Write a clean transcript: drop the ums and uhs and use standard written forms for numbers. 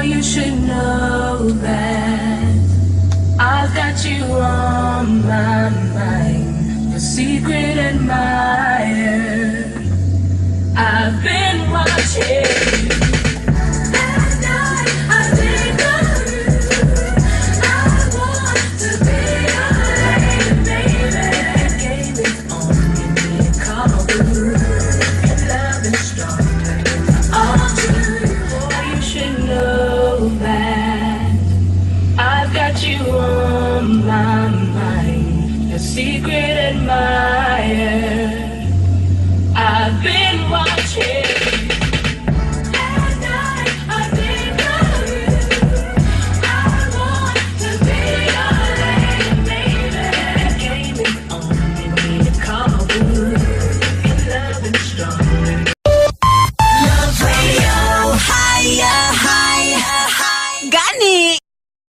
you should know that I've got you on my mind, your secret admirer. I've been watching you. At night, I think of you. I want to be your lady, baby. Game is on, give me a call, boo. Your love is strong, all true. Boy, you should know that I've got you on my mind, your secret admirer. I've been watching. At night, I think of you. I want to be your lady, baby. Game is on, give me a call, boo. Your love is strong. Love Radio, higher, higher, higher. Gani!